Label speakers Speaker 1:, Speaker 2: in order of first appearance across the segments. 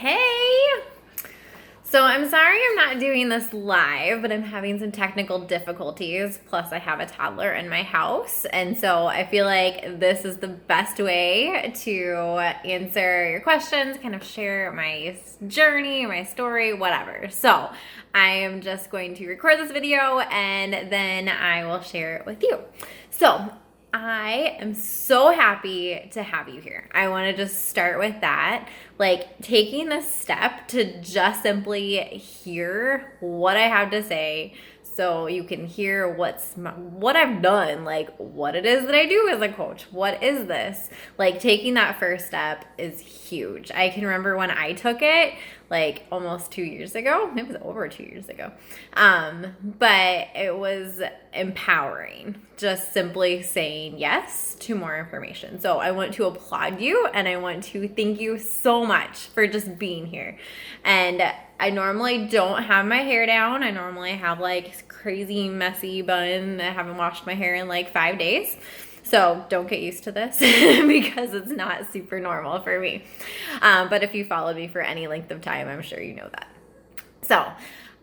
Speaker 1: Hey! So I'm sorry I'm not doing this live, but I'm having some technical difficulties. Plus, I have a toddler in my house. And so I feel like this is the best way to answer your questions, kind of share my journey, my story, whatever. So I am just going to record this video and then I will share it with you. So I am so happy to have you here. I want to just start with that. Like taking the step to just simply hear what I have to say so you can hear what I've done, like what it is that I do as a coach. What is this? Like taking that first step is huge. I can remember when I took it like almost 2 years ago. It was over 2 years ago. But it was empowering, just simply saying yes to more information. So I want to applaud you and I want to thank you so much for just being here. And I normally don't have my hair down. I normally have like crazy messy bun. I haven't washed my hair in like 5 days. So don't get used to this because it's not super normal for me. But if you followed me for any length of time, I'm sure you know that. So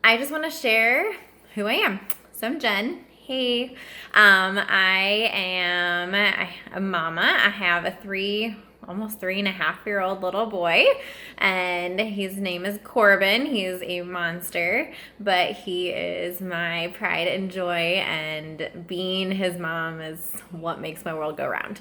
Speaker 1: I just want to share who I am. So I'm Jen. Hey, I am a mama. I have a almost 3.5-year-old little boy, and his name is Corbin. He's a monster, but he is my pride and joy, and being his mom is what makes my world go round.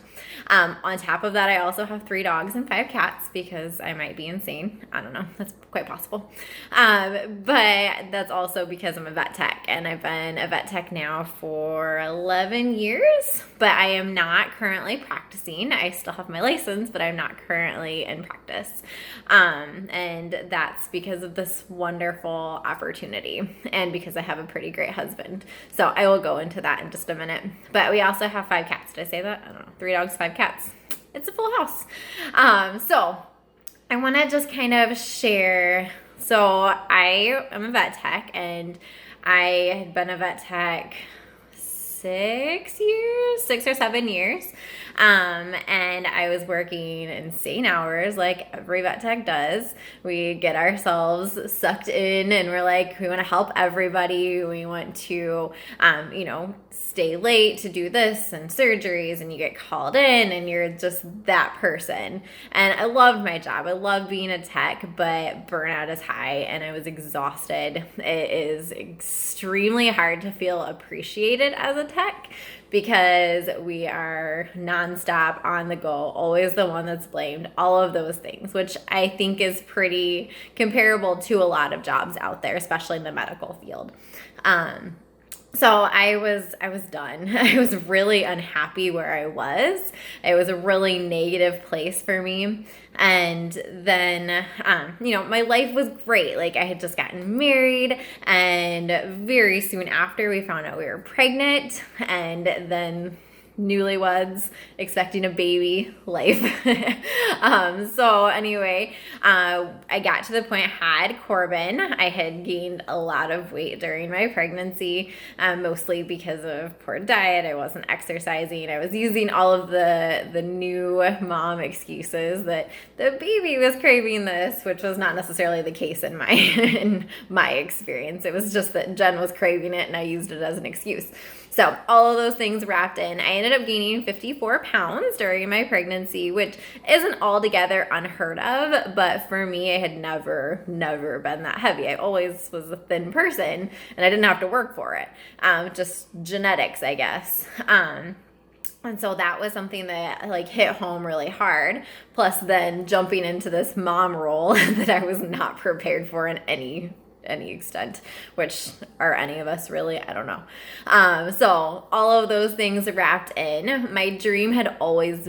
Speaker 1: On top of that, I also have 3 dogs and 5 cats because I might be insane. I don't know. That's quite possible. But that's also because I'm a vet tech, and I've been a vet tech now for 11 years, but I am not currently practicing. I still have my license, but I'm not currently in practice. And that's because of this wonderful opportunity and because I have a pretty great husband. So I will go into that in just a minute. But we also have 5 cats. Did I say that? I don't know. 3 dogs, 5 cats. It's a full house. So I want to just kind of share. So I am a vet tech, and I had been a vet tech 6 or 7 years. And I was working insane hours like every vet tech does. We get ourselves sucked in and we're like, we want to help everybody. We want to, stay late to do this and surgeries, and you get called in and you're just that person. And I love my job. I love being a tech, but burnout is high and I was exhausted. It is extremely hard to feel appreciated as a tech because we are nonstop on the go, always the one that's blamed, all of those things, which I think is pretty comparable to a lot of jobs out there, especially in the medical field. So I was done. I was really unhappy where I was. It was a really negative place for me. And then, my life was great. Like I had just gotten married, and very soon after we found out we were pregnant, and then newlyweds expecting a baby life. So anyway, I got to the point I had Corbin. I had gained a lot of weight during my pregnancy, mostly because of poor diet. I wasn't exercising. I was using all of the new mom excuses that the baby was craving this, which was not necessarily the case in my experience. It was just that Jen was craving it and I used it as an excuse. So all of those things wrapped in, I ended up gaining 54 pounds during my pregnancy, which isn't altogether unheard of, but for me, I had never been that heavy. I always was a thin person, and I didn't have to work for it. Just genetics, I guess. And so that was something that like hit home really hard. Plus then jumping into this mom role that I was not prepared for in any extent, which are any of us really, I don't know. So all of those things wrapped in. My dream had always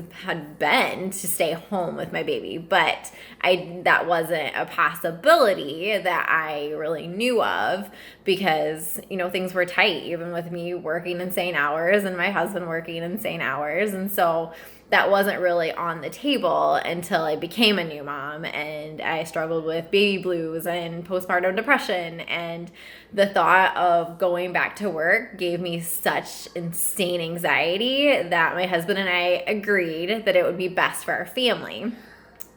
Speaker 1: been to stay home with my baby, but that wasn't a possibility that I really knew of because, things were tight, even with me working insane hours and my husband working insane hours. And so that wasn't really on the table until I became a new mom, and I struggled with baby blues and postpartum depression, and the thought of going back to work gave me such insane anxiety that my husband and I agreed that it would be best for our family.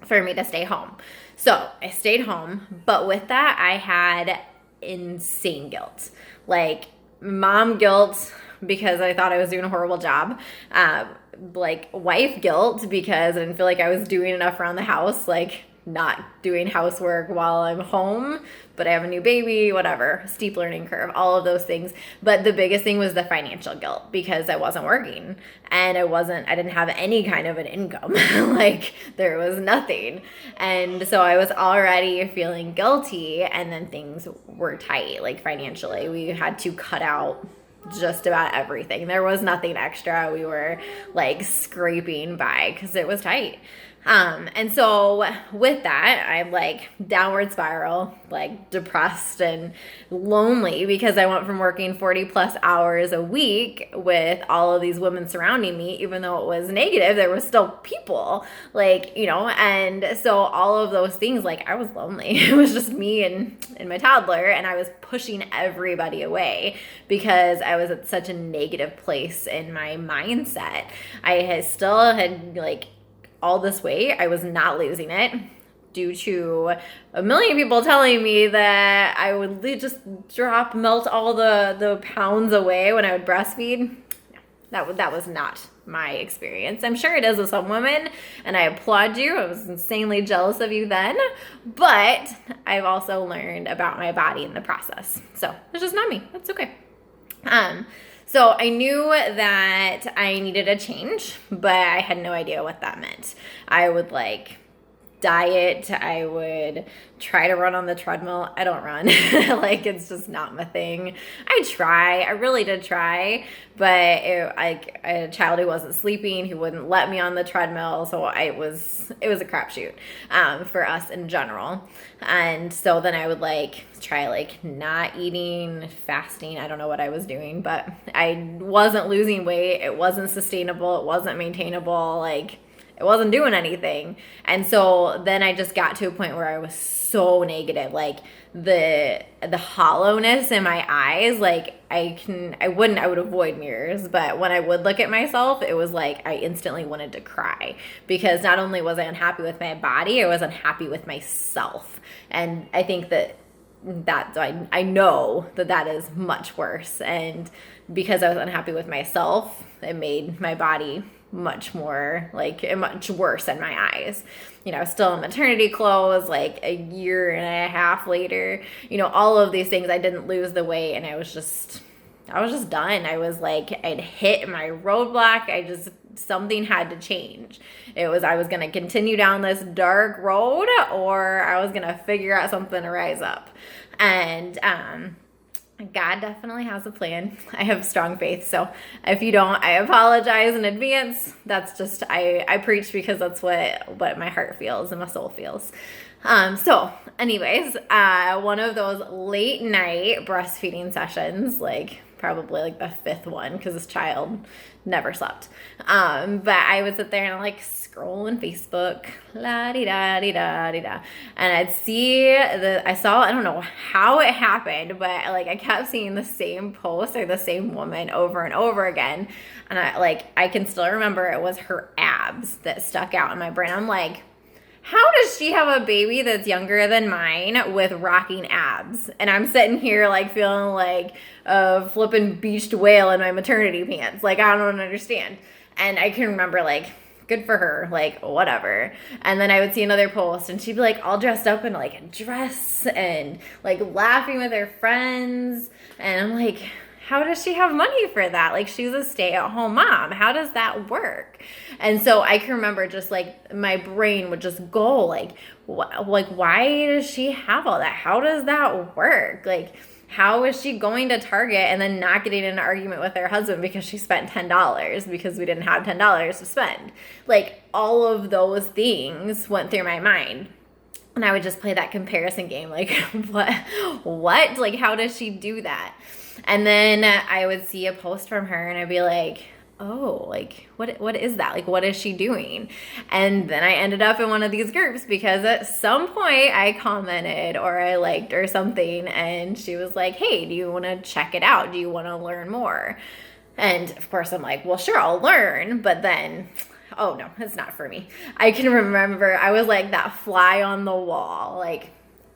Speaker 1: for me to stay home. So I stayed home, but with that, I had insane guilt. Like mom guilt because I thought I was doing a horrible job. Like wife guilt because I didn't feel like I was doing enough around the house, like not doing housework while I'm home, but I have a new baby, whatever, steep learning curve, all of those things. But the biggest thing was the financial guilt because I wasn't working and I didn't have any kind of an income. Like there was nothing. And so I was already feeling guilty, and then things were tight, like financially. We had to cut out just about everything. There was nothing extra. We were like scraping by because it was tight. And so with that, I'm like downward spiral, like depressed and lonely because I went from working 40 plus hours a week with all of these women surrounding me. Even though it was negative, there were still people, like, you know, and so all of those things, like I was lonely. It was just me and my toddler, and I was pushing everybody away because I was at such a negative place in my mindset. I had like all this weight. I was not losing it due to a million people telling me that I would just melt all the pounds away when I would breastfeed. That was not my experience. I'm sure it is with some women, and I applaud you. I was insanely jealous of you then, but I've also learned about my body in the process. So it's just not me. That's okay. So I knew that I needed a change, but I had no idea what that meant. I would like diet. I would try to run on the treadmill. I don't run. Like it's just not my thing. I really did try, but I had a child who wasn't sleeping, who wouldn't let me on the treadmill. So it was a crapshoot for us in general. And so then I would like try like not eating, fasting. I don't know what I was doing, but I wasn't losing weight. It wasn't sustainable. It wasn't maintainable. Like it wasn't doing anything. And so then I just got to a point where I was so negative, like the hollowness in my eyes, like I would avoid mirrors, but when I would look at myself, it was like I instantly wanted to cry because not only was I unhappy with my body, I was unhappy with myself. And I think I know that is much worse. And because I was unhappy with myself, it made my body much worse in my eyes. You know, I was still in maternity clothes like a year and a half later, you know, all of these things. I didn't lose the weight, and I was just done. I was like, I'd hit my roadblock. Something had to change. I was going to continue down this dark road, or I was going to figure out something to rise up. And, God definitely has a plan. I have strong faith. So if you don't, I apologize in advance. That's just, I preach because that's what my heart feels and my soul feels. So anyways, one of those late night breastfeeding sessions, like probably like the fifth one, because this child never slept. But I would sit there and like scrolling Facebook, la-di-da-di-da-di-da. And I don't know how it happened, but like I kept seeing the same post or the same woman over and over again. And I can still remember it was her abs that stuck out in my brain. I'm like, how does she have a baby that's younger than mine with rocking abs? And I'm sitting here like feeling like a flippin' beached whale in my maternity pants. Like, I don't understand. And I can remember like, good for her, like whatever. And then I would see another post and she'd be like all dressed up in like a dress and like laughing with her friends. And I'm like, how does she have money for that? Like she's a stay-at-home mom. How does that work? And so I can remember just like my brain would just go like why does she have all that? How does that work? Like how is she going to Target and then not getting in an argument with her husband because she spent $10 because we didn't have $10 to spend? Like all of those things went through my mind. And I would just play that comparison game. Like what? Like how does she do that? And then I would see a post from her and I'd be like, oh, like what is that? Like what is she doing? And then I ended up in one of these groups because at some point I commented or I liked or something, and she was like, hey, do you want to check it out? Do you want to learn more? And of course I'm like, well, sure, I'll learn. But then oh no, it's not for me. I can remember I was like that fly on the wall, like,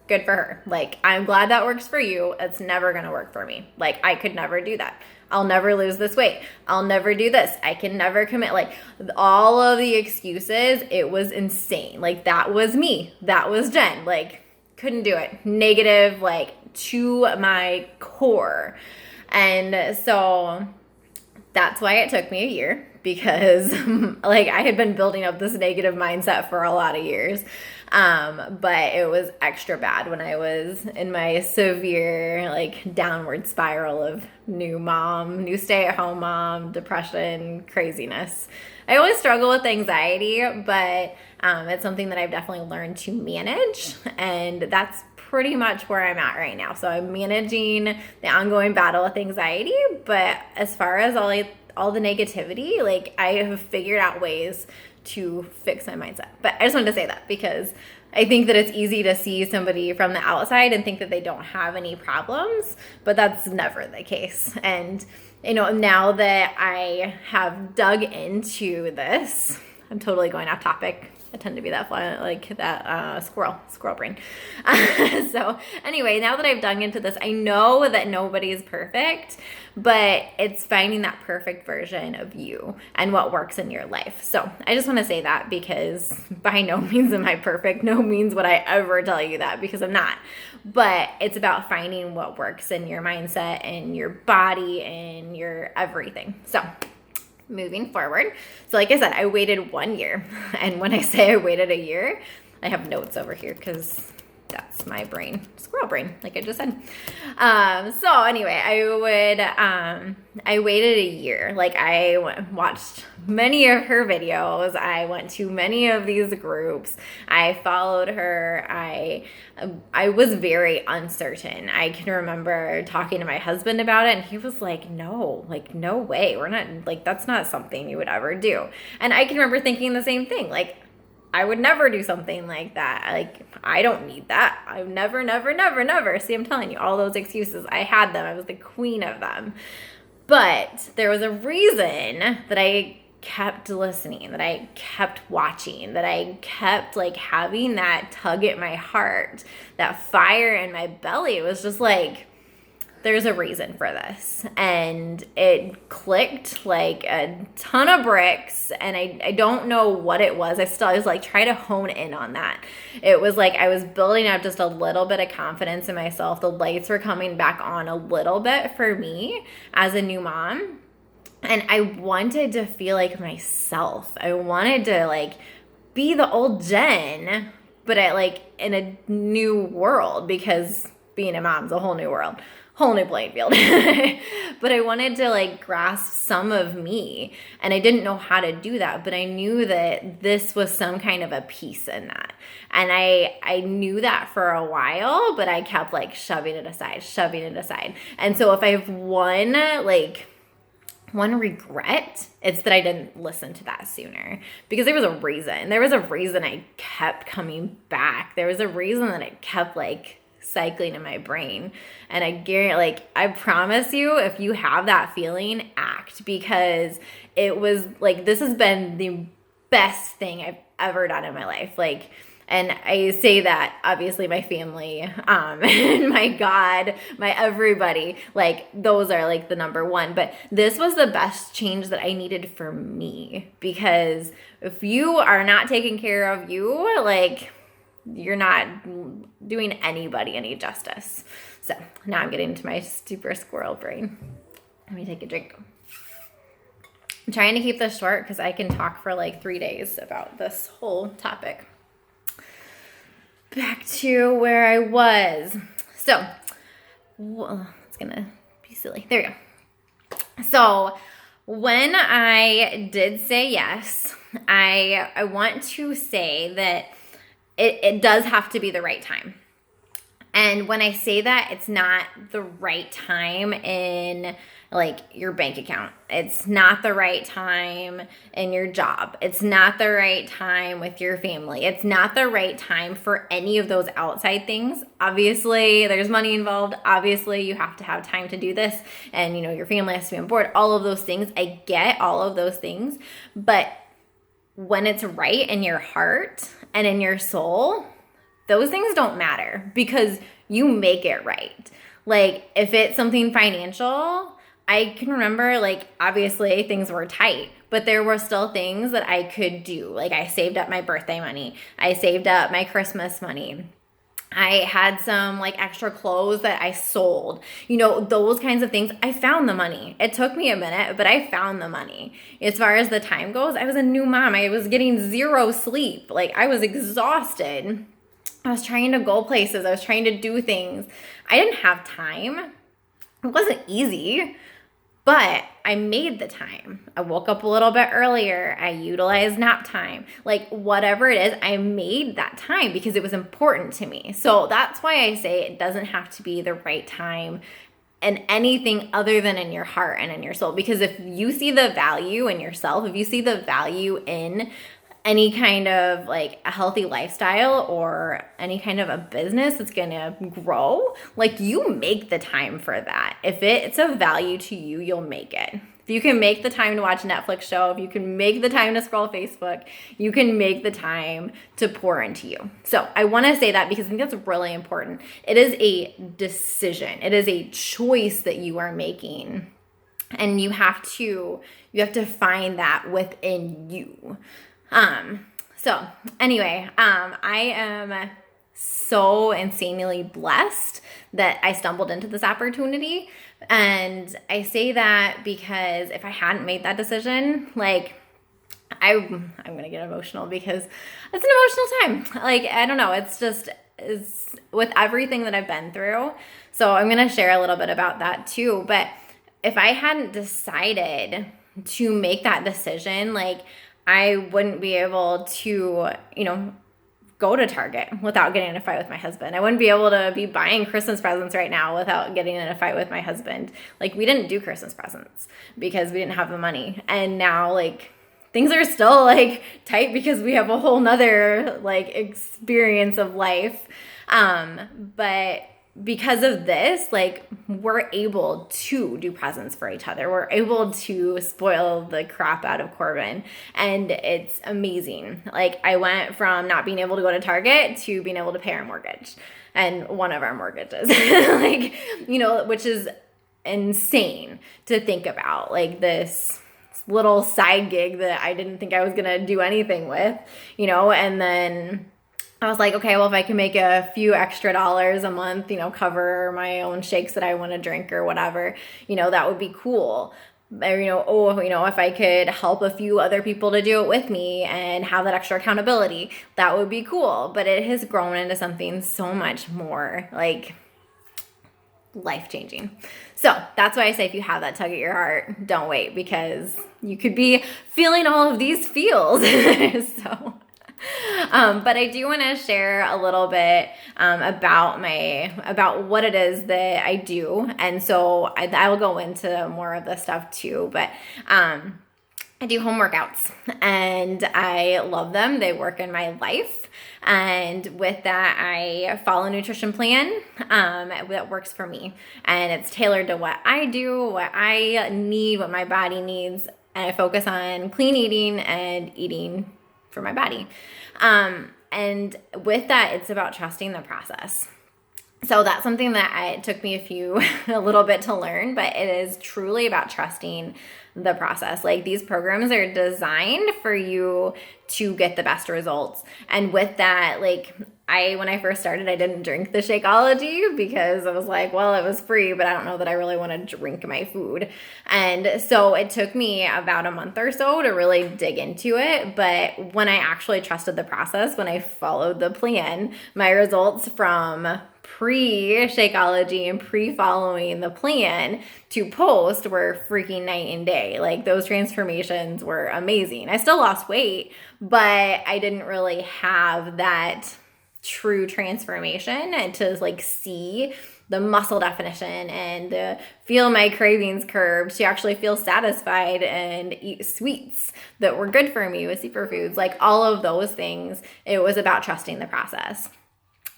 Speaker 1: good for her. Like, I'm glad that works for you. It's never going to work for me. Like, I could never do that. I'll never lose this weight. I'll never do this. I can never commit. Like, all of the excuses, it was insane. Like, that was me. That was Jen. Like, couldn't do it. Negative, like, to my core. And so that's why it took me a year, because like I had been building up this negative mindset for a lot of years. But it was extra bad when I was in my severe like downward spiral of new stay-at-home mom, depression, craziness. I always struggle with anxiety, but it's something that I've definitely learned to manage, and that's pretty much where I'm at right now. So I'm managing the ongoing battle with anxiety, but as far as all the negativity, like I have figured out ways to fix my mindset. But I just wanted to say that because I think that it's easy to see somebody from the outside and think that they don't have any problems, but that's never the case. And you know, now that I have dug into this, I'm totally going off topic. I tend to be that fly, like that squirrel brain. So anyway, now that I've dug into this, I know that nobody's perfect, but it's finding that perfect version of you and what works in your life. So I just want to say that, because by no means am I perfect. No means would I ever tell you that, because I'm not. But it's about finding what works in your mindset and your body and your everything. So moving forward. So like I said, I waited 1 year. And when I say I waited a year, I have notes over here because that's my brain, squirrel brain, like I just said. So anyway, I waited a year. Like I watched many of her videos. I went to many of these groups. I followed her. I was very uncertain. I can remember talking to my husband about it, and he was like, no way. We're not, like, that's not something you would ever do. And I can remember thinking the same thing. Like, I would never do something like that. Like, I don't need that. I've never. See, I'm telling you, all those excuses, I had them. I was the queen of them. But there was a reason that I kept listening, that I kept watching, that I kept like having that tug at my heart, that fire in my belly. It was just like, there's a reason for this. And it clicked like a ton of bricks. And I don't know what it was. I was like, try to hone in on that. It was like I was building up just a little bit of confidence in myself. The lights were coming back on a little bit for me as a new mom. And I wanted to feel like myself. I wanted to like be the old Jen, but in a new world, because being a mom's a whole new world. Whole new playing field. But I wanted to like grasp some of me, and I didn't know how to do that, but I knew that this was some kind of a piece in that. And I knew that for a while, but I kept like shoving it aside. And so if I have one regret, it's that I didn't listen to that sooner, because there was a reason I kept coming back. There was a reason that it kept like cycling in my brain. And I guarantee, I promise you, if you have that feeling, act, because it was like, this has been the best thing I've ever done in my life. Like, and I say that obviously my family, and my God, my everybody, like those are like the number one, but this was the best change that I needed for me, because if you are not taking care of you, like, you're not doing anybody any justice. So now I'm getting into my super squirrel brain. Let me take a drink. I'm trying to keep this short because I can talk for like 3 days about this whole topic. Back to where I was. So, it's going to be silly. There we go. So when I did say yes, I want to say that it does have to be the right time. And when I say that, it's not the right time in like your bank account. It's not the right time in your job. It's not the right time with your family. It's not the right time for any of those outside things. Obviously, there's money involved. Obviously, you have to have time to do this. And, your family has to be on board. All of those things. I get all of those things. But when it's right in your heart and in your soul, those things don't matter because you make it right. Like if it's something financial, I can remember, like, obviously things were tight, but there were still things that I could do. Like I saved up my birthday money. I saved up my Christmas money. I had some like extra clothes that I sold, those kinds of things. I found the money. It took me a minute, but I found the money. As far as the time goes, I was a new mom. I was getting zero sleep. Like I was exhausted. I was trying to go places. I was trying to do things. I didn't have time. It wasn't easy, but I made the time. I woke up a little bit earlier. I utilized nap time. Like whatever it is, I made that time because it was important to me. So that's why I say it doesn't have to be the right time and anything other than in your heart and in your soul. Because if you see the value in yourself, if you see the value in any kind of like a healthy lifestyle or any kind of a business that's going to grow, like you make the time for that. If it's of value to you, you'll make it. If you can make the time to watch a Netflix show, if you can make the time to scroll Facebook, you can make the time to pour into you. So I want to say that because I think that's really important. It is a decision. It is a choice that you are making. And you have to find that within you. So anyway, I am so insanely blessed that I stumbled into this opportunity. And I say that because if I hadn't made that decision, like I'm going to get emotional because it's an emotional time. Like, I don't know. It's with everything that I've been through. So I'm going to share a little bit about that too. But if I hadn't decided to make that decision, like I wouldn't be able to, go to Target without getting in a fight with my husband. I wouldn't be able to be buying Christmas presents right now without getting in a fight with my husband. Like we didn't do Christmas presents because we didn't have the money. And now like things are still like tight because we have a whole nother like experience of life. But because of this, like we're able to do presents for each other. We're able to spoil the crap out of Corbin, and it's amazing. Like I went from not being able to go to Target to being able to pay our mortgage and one of our mortgages, like, which is insane to think about. Like this little side gig that I didn't think I was going to do anything with, and then I was like, okay, well, if I can make a few extra dollars a month, cover my own shakes that I want to drink or whatever, that would be cool. Or, if I could help a few other people to do it with me and have that extra accountability, that would be cool. But it has grown into something so much more like life-changing. So that's why I say if you have that tug at your heart, don't wait, because you could be feeling all of these feels. But I do want to share a little bit about what it is that I do, and so I will go into more of this stuff too. But I do home workouts, and I love them. They work in my life, and with that, I follow a nutrition plan that works for me, and it's tailored to what I do, what I need, what my body needs, and I focus on clean eating and eating for my body. And with that, it's about trusting the process. So that's something that it took me a little bit to learn, but it is truly about trusting the process. Like these programs are designed for you to get the best results. And with that, like when I first started, I didn't drink the Shakeology because I was like, well, it was free, but I don't know that I really want to drink my food. And so it took me about a month or so to really dig into it. But when I actually trusted the process, when I followed the plan, my results from pre-Shakeology and pre-following the plan to post were freaking night and day. Like those transformations were amazing. I still lost weight, but I didn't really have that true transformation and to like see the muscle definition and feel my cravings curbed, to actually feel satisfied and eat sweets that were good for me with superfoods, like all of those things. It was about trusting the process.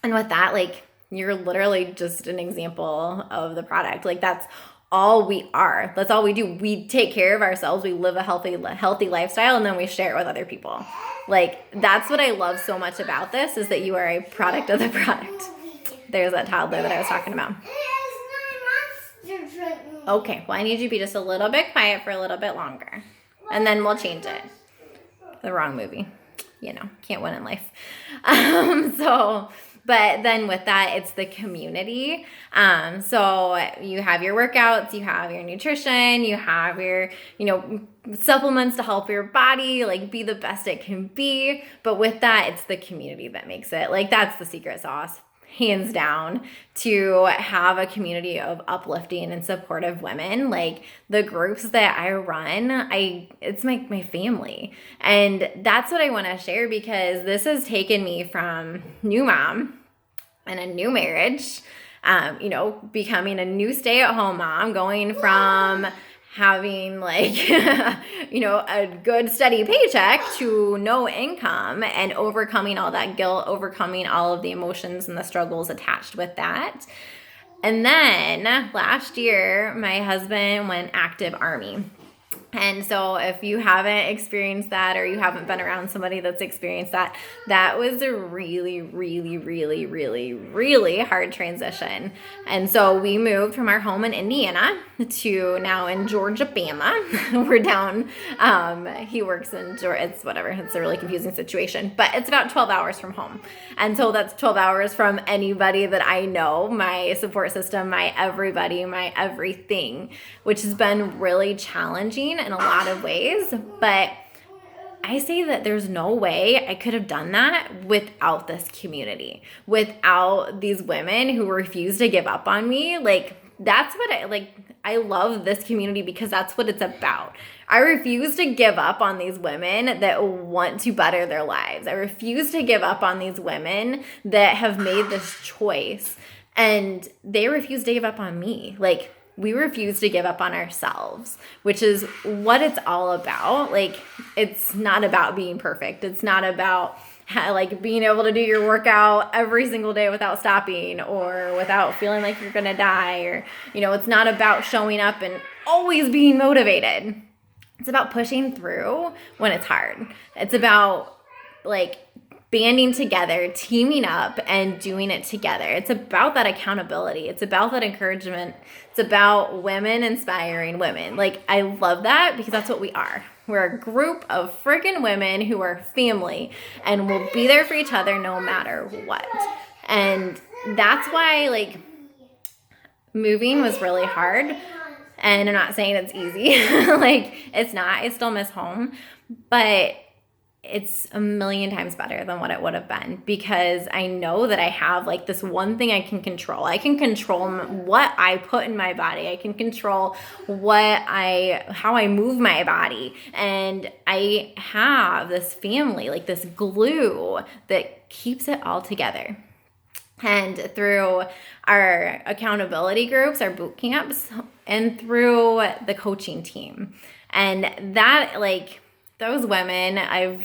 Speaker 1: And with that, like you're literally just an example of the product. Like that's all we are. That's all we do. We take care of ourselves. We live a healthy lifestyle, and then we share it with other people. Like, that's what I love so much about this, is that you are a product of the product. There's that toddler that I was talking about. Okay, well, I need you to be just a little bit quiet for a little bit longer, and then we'll change it. The wrong movie. Can't win in life. But then with that, it's the community. So you have your workouts, you have your nutrition, you have your, supplements to help your body, like, be the best it can be. But with that, it's the community that makes it. Like, that's the secret sauce, hands down, to have a community of uplifting and supportive women. Like, the groups that I run, it's my family. And that's what I want to share, because this has taken me from new mom and a new marriage, becoming a new stay-at-home mom, going from having a good steady paycheck to no income, and overcoming all that guilt, overcoming all of the emotions and the struggles attached with that. And then last year, my husband went active Army. And so if you haven't experienced that, or you haven't been around somebody that's experienced that, that was a really, really, really, really, really hard transition. And so we moved from our home in Indiana to now in Georgia, Bama. We're down, he works in Georgia, it's whatever, it's a really confusing situation, but it's about 12 hours from home. And so that's 12 hours from anybody that I know, my support system, my everybody, my everything, which has been really challenging in a lot of ways. But I say that there's no way I could have done that without this community, without these women who refuse to give up on me. Like, that's what I love this community, because that's what it's about. I refuse to give up on these women that want to better their lives. I refuse to give up on these women that have made this choice, and they refuse to give up on me. Like, we refuse to give up on ourselves, which is what it's all about. Like, it's not about being perfect. It's not about being able to do your workout every single day without stopping, or without feeling like you're gonna die, or, it's not about showing up and always being motivated. It's about pushing through when it's hard. It's about banding together, teaming up, and doing it together. It's about that accountability. It's about that encouragement. It's about women inspiring women. Like, I love that, because that's what we are. We're a group of friggin' women who are family, and will be there for each other no matter what. And that's why, moving was really hard. And I'm not saying it's easy. It's not. I still miss home. But it's a million times better than what it would have been, because I know that I have this one thing I can control. I can control what I put in my body. I can control how I move my body. And I have this family, this glue that keeps it all together. And through our accountability groups, our boot camps, and through the coaching team. And that, those women, I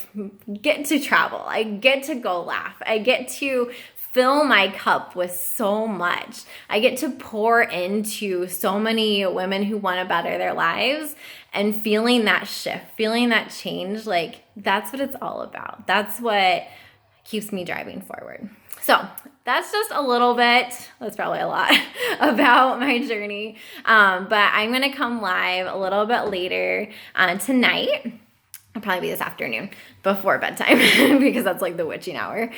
Speaker 1: get to travel. I get to go laugh. I get to fill my cup with so much. I get to pour into so many women who want to better their lives, and feeling that shift, feeling that change. That's what it's all about. That's what keeps me driving forward. So that's just a little bit, that's probably a lot, about my journey. But I'm going to come live a little bit later tonight. It'll probably be this afternoon before bedtime, because that's the witching hour.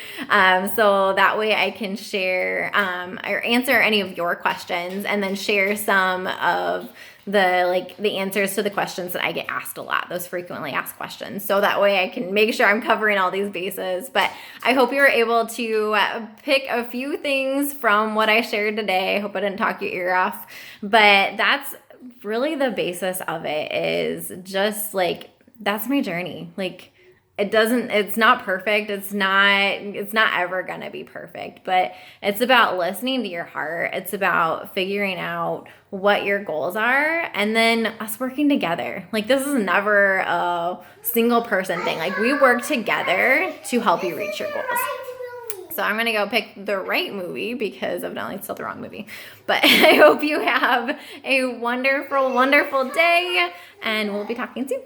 Speaker 1: So that way I can share or answer any of your questions, and then share some of the answers to the questions that I get asked a lot, those frequently asked questions. So that way I can make sure I'm covering all these bases. But I hope you were able to pick a few things from what I shared today. I hope I didn't talk your ear off. But that's really the basis of it, is just that's my journey. It's not perfect. It's not ever going to be perfect, but it's about listening to your heart. It's about figuring out what your goals are, and then us working together. This is never a single person thing. We work together to help you reach your goals. So I'm going to go pick the right movie because evidently it's still the wrong movie. But I hope you have a wonderful, wonderful day, and we'll be talking soon.